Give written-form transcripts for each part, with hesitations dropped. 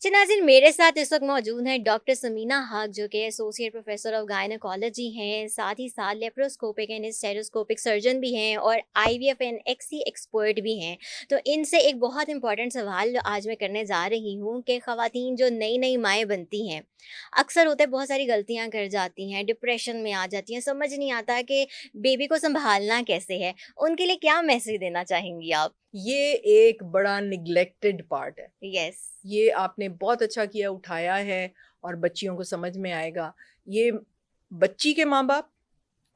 जी नाज़रीन, मेरे साथ इस वक्त मौजूद हैं डॉक्टर समीना हक, जो कि एसोसिएट प्रोफेसर ऑफ गायनोकोलॉजी हैं, साथ ही साथ लेप्रोस्कोपिक एंड स्टेरोस्कोपिक सर्जन भी हैं और आईवीएफ एंड एक्सी एक्सपर्ट भी हैं। तो इनसे एक बहुत इंपॉर्टेंट सवाल आज मैं करने जा रही हूँ कि ख़वातीन जो नई नई माएँ बनती हैं, अक्सर होता है बहुत सारी गलतियाँ कर जाती हैं, डिप्रेशन में आ जाती हैं, समझ नहीं आता कि बेबी को संभालना कैसे है। उनके लिए क्या मैसेज देना चाहेंगी आप? ये एक बड़ा निग्लेक्टेड पार्ट है। यस। ये आपने बहुत अच्छा किया उठाया है और बच्चियों को समझ में आएगा। ये बच्ची के माँ-बाप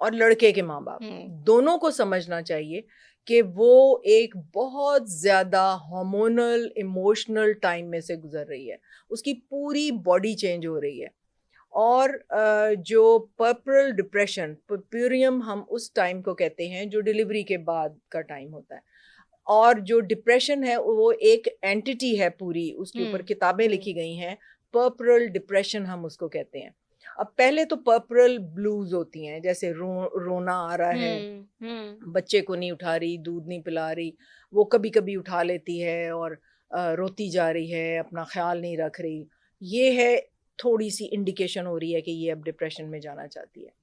और लड़के के माँ-बाप हुँ। दोनों को समझना चाहिए कि वो एक बहुत ज़्यादा हार्मोनल, इमोशनल टाइम में से गुज़र रही है। उसकी पूरी बॉडी चेंज हो रही है और जो पर्परल डिप्रेशन, पुर्पुरियम हम उस टाइम को कहते हैं जो डिलीवरी के बाद का टाइम होता है। और जो डिप्रेशन है वो एक एंटिटी है पूरी, उसके ऊपर हुँ, किताबें हुँ। लिखी गई हैं, पर्परल डिप्रेशन हम उसको कहते हैं। अब पहले तो पर्परल ब्लूज़ होती हैं, जैसे रोना आ रहा है, हुँ, हुँ। बच्चे को नहीं उठा रही, दूध नहीं पिला रही, वो कभी-कभी उठा लेती है और रोती जा रही है, अपना ख़्याल नहीं रख रही। ये है थोड़ी-सी इंडिकेशन हो रही है कि ये अब डिप्रेशन में जाना चाहती है।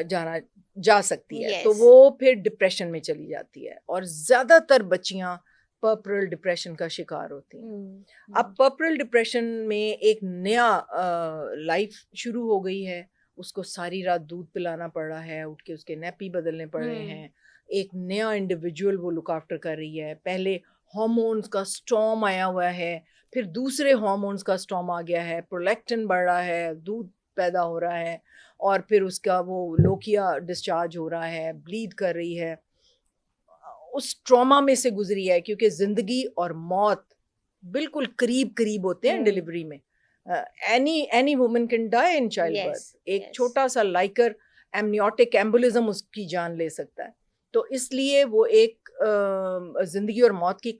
जाना जा सकती है, तो यस। वो फिर डिप्रेशन में चली जाती है और ज़्यादातर बच्चियाँ पर्परल डिप्रेशन का शिकार होती हैं। हुँ, अब हुँ, पर्परल डिप्रेशन में एक नया लाइफ शुरू हो गई है, उसको सारी रात दूध पिलाना पड़ रहा है, उठ के उसके नैपी बदलने पड़ रहे हुँ, हैं, एक नया इंडिविजुअल वो लुक आफ्टर कर रही है, पहले हार्मोन्स का स्टॉर्म आया हुआ है, फिर दूसरे हार्मोन्स का स्टॉर्म आ गया है, प्रोलैक्टिन बढ़ रहा है, दूध पैदा हो रहा है और फिर उसका वो लोकिया डिस्चार्ज हो रहा है, ब्लीड कर रही है। उस ट्रॉमा में से गुज़री है क्योंकि ज़िंदगी और मौत बिल्कुल करीब-करीब होते हैं हुँ। डिलीवरी में। Any any woman can die in child yes, birth. एक यस। छोटा-सा लाइकर एमनियोटिक एम्बोलिज़्म उसकी जान ले सकता है। तो इसलिए वो एक ज़िंदगी और मौत की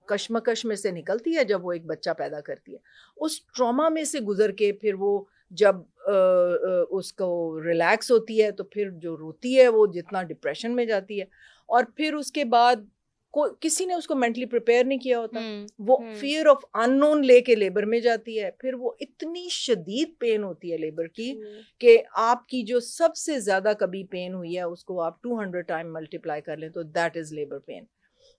कशमकश में से निकलती है जब वो एक बच्चा पैदा करती है। उस ट्रॉमा में से गुज़र के फिर वो जब उसको रिलैक्स होती है तो फिर जो रोती है वो जितना डिप्रेशन में जाती है और फिर उसके बाद को किसी ने उसको मेंटली प्रिपेयर नहीं किया होता। हुँ, वो हुँ। फ़ियर ऑफ अननोन लेके लेबर में जाती है, फिर वो इतनी शदीद पेन होती है लेबर की ट्रू। कि आपकी जो सबसे ज़्यादा कभी पेन हुई है उसको आप 200 टाइम मल्टीप्लाई कर लें तो दैट इज़ लेबर पेन।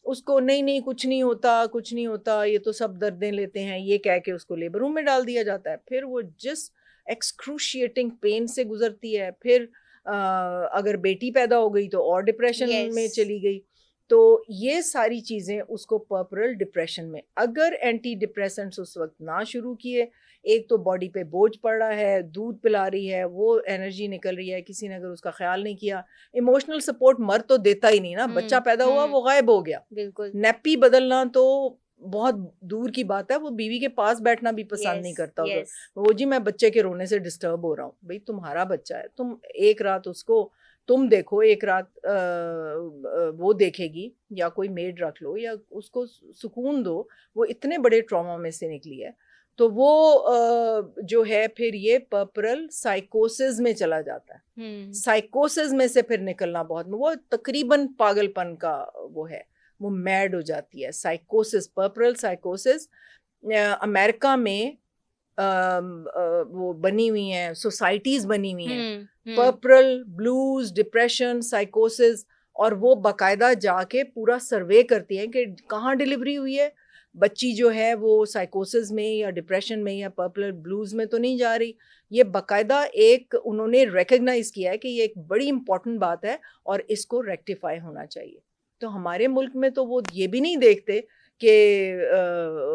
उसको नहीं-नहीं कुछ नहीं होता, ये तो सब दर्दें लेते हैं, ये कह के उसको लेबर रूम में डाल दिया जाता है। फिर वो जिस एक्सक्रूशिएटिंग पेन से गुज़रती है, फिर अगर बेटी पैदा हो गई तो और डिप्रेशन यस। में चली गई। तो ये सारी चीज़ें उसको पर्परल डिप्रेशन में अगर एंटी डिप्रेसेंट्स उस वक़्त ना शुरू किए, एक तो बॉडी पे बोझ पड़ रहा है, दूध पिला रही है, वो एनर्जी निकल रही है, किसी ने अगर उसका ख़्याल नहीं किया, इमोशनल सपोर्ट मर्द तो देता ही नहीं ना, बच्चा हुँ, पैदा हुआ हुँ। वो गायब हो गया। बिल्कुल। नैप्पी बदलना तो बहुत दूर की बात है, वो बीवी के पास बैठना भी पसंद नहीं यस, करता उस वक़्त। यस। वो जी मैं बच्चे के रोने से डिस्टर्ब हो रहा हूँ। भई तुम्हारा बच्चा है, तुम एक रात उसको तुम देखो, एक रात वो देखेगी या कोई मेड रख लो या उसको सुकून दो, वो इतने बड़े ट्रॉमा में से निकली है। तो वो जो है फिर ये पर्परल साइकोसिस में चला जाता है। हुँ, साइकोसिस में से फिर निकलना बहुत वो तकरीबन पागलपन का वो है, वो मैड हो जाती है। साइकोसिस, पर्परल साइकोसिस अमेरिका में वो बनी हुई हैं, सोसाइटीज़ बनी हुई हैं, हुँ, हुँ। पर्परल, ब्लूज़, डिप्रेशन, साइकोसिस और वो बाकायदा जाके पूरा सर्वे करती हैं कि कहाँ डिलीवरी हुई है, बच्ची जो है वो साइकोसिस में या डिप्रेशन में या पर्पल ब्लूज़ में तो नहीं जा रही। ये बाकायदा एक उन्होंने रिकॉग्नाइज़ किया है कि ये एक बड़ी इम्पोर्टेंट बात है और इसको रेक्टिफ़ाई होना चाहिए। तो हमारे मुल्क में तो वो ये भी नहीं देखते कि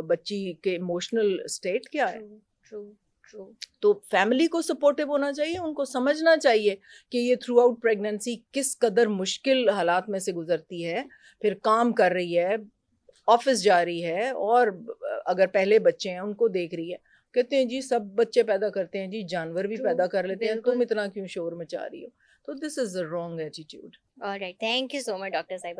बच्ची के इमोशनल स्टेट क्या ट्रू, है। True, true. तो फैमिली को सपोर्टिव होना चाहिए, उनको समझना चाहिए कि ये थ्रू आउट प्रेगनेंसी किस कदर मुश्किल हालात में से गुज़रती है, फिर काम कर रही है, ऑफ़िस जा रही है और अगर पहले बच्चे हैं उनको देख रही है। कहते हैं जी सब बच्चे पैदा करते हैं जी, जानवर भी ट्रू, पैदा कर लेते हैं, तुम बिल्कुल। इतना क्यों शोर मचा रही हो? तो this is a wrong attitude. Alright, thank you so much doctor साहिबा।